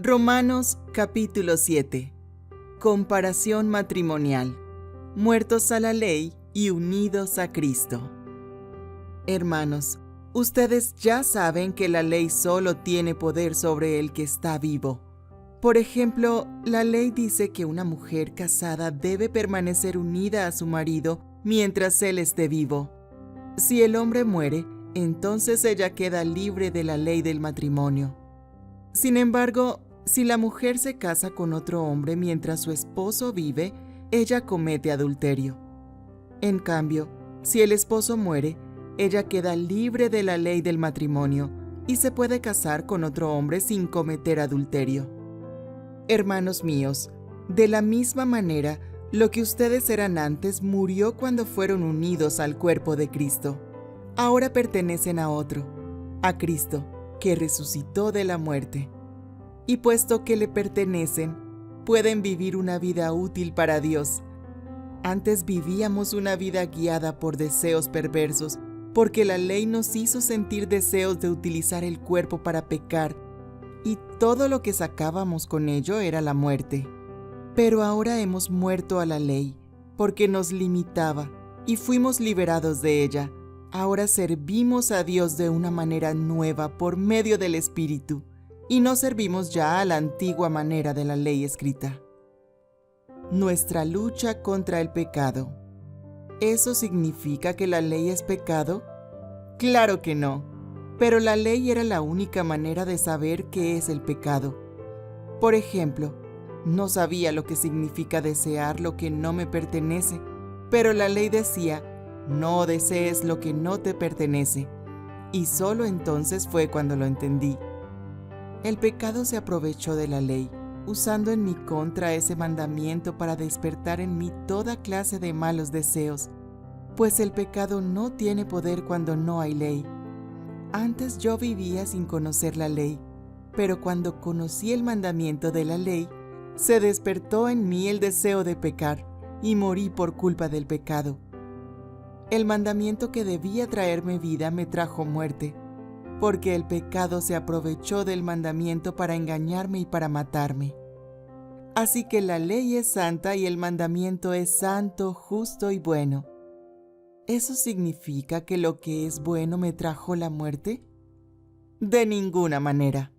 Romanos capítulo 7. Comparación matrimonial. Muertos a la ley y unidos a Cristo. Hermanos, ustedes ya saben que la ley solo tiene poder sobre el que está vivo. Por ejemplo, la ley dice que una mujer casada debe permanecer unida a su marido mientras él esté vivo. Si el hombre muere, entonces ella queda libre de la ley del matrimonio. Sin embargo, si la mujer se casa con otro hombre mientras su esposo vive, ella comete adulterio. En cambio, si el esposo muere, ella queda libre de la ley del matrimonio y se puede casar con otro hombre sin cometer adulterio. Hermanos míos, de la misma manera, lo que ustedes eran antes murió cuando fueron unidos al cuerpo de Cristo. Ahora pertenecen a otro, a Cristo, que resucitó de la muerte. Y puesto que le pertenecen, pueden vivir una vida útil para Dios. Antes vivíamos una vida guiada por deseos perversos, porque la ley nos hizo sentir deseos de utilizar el cuerpo para pecar, y todo lo que sacábamos con ello era la muerte. Pero ahora hemos muerto a la ley, porque nos limitaba, y fuimos liberados de ella. Ahora servimos a Dios de una manera nueva por medio del Espíritu, y no servimos ya a la antigua manera de la ley escrita. Nuestra lucha contra el pecado. ¿Eso significa que la ley es pecado? Claro que no, pero la ley era la única manera de saber qué es el pecado. Por ejemplo, no sabía lo que significa desear lo que no me pertenece, pero la ley decía, no desees lo que no te pertenece, y solo entonces fue cuando lo entendí. El pecado se aprovechó de la ley, usando en mi contra ese mandamiento para despertar en mí toda clase de malos deseos, pues el pecado no tiene poder cuando no hay ley. Antes yo vivía sin conocer la ley, pero cuando conocí el mandamiento de la ley, se despertó en mí el deseo de pecar, y morí por culpa del pecado. El mandamiento que debía traerme vida me trajo muerte, porque el pecado se aprovechó del mandamiento para engañarme y para matarme. Así que la ley es santa y el mandamiento es santo, justo y bueno. ¿Eso significa que lo que es bueno me trajo la muerte? De ninguna manera.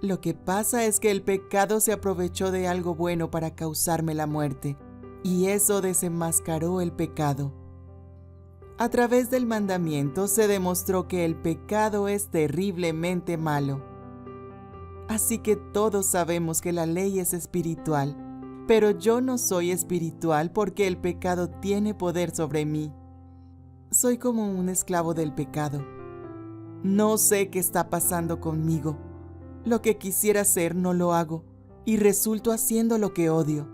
Lo que pasa es que el pecado se aprovechó de algo bueno para causarme la muerte, y eso desenmascaró el pecado. A través del mandamiento se demostró que el pecado es terriblemente malo. Así que todos sabemos que la ley es espiritual, pero yo no soy espiritual porque el pecado tiene poder sobre mí. Soy como un esclavo del pecado. No sé qué está pasando conmigo. Lo que quisiera hacer no lo hago, y resulto haciendo lo que odio.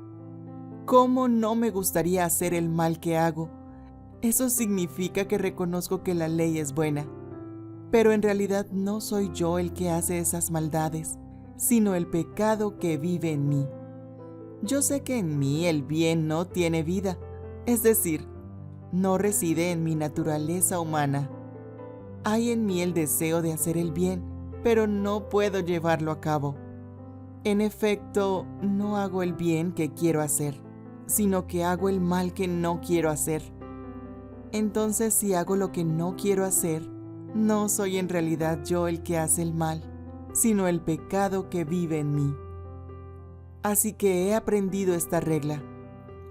¿Cómo no me gustaría hacer el mal que hago? Eso significa que reconozco que la ley es buena, pero en realidad no soy yo el que hace esas maldades, sino el pecado que vive en mí. Yo sé que en mí el bien no tiene vida, es decir, no reside en mi naturaleza humana. Hay en mí el deseo de hacer el bien, pero no puedo llevarlo a cabo. En efecto, no hago el bien que quiero hacer, sino que hago el mal que no quiero hacer. Entonces, si hago lo que no quiero hacer, no soy en realidad yo el que hace el mal, sino el pecado que vive en mí. Así que he aprendido esta regla.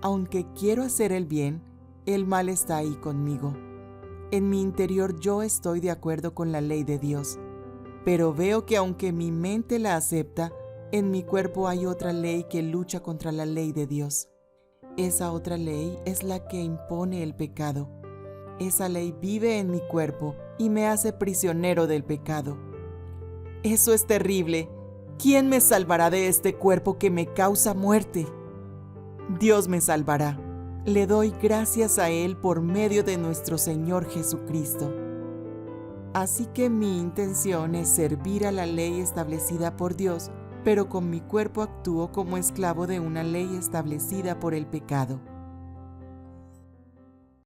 Aunque quiero hacer el bien, el mal está ahí conmigo. En mi interior yo estoy de acuerdo con la ley de Dios, pero veo que aunque mi mente la acepta, en mi cuerpo hay otra ley que lucha contra la ley de Dios. Esa otra ley es la que impone el pecado. Esa ley vive en mi cuerpo y me hace prisionero del pecado. Eso es terrible. ¿Quién me salvará de este cuerpo que me causa muerte? Dios me salvará. Le doy gracias a Él por medio de nuestro Señor Jesucristo. Así que mi intención es servir a la ley establecida por Dios, pero con mi cuerpo actúo como esclavo de una ley establecida por el pecado.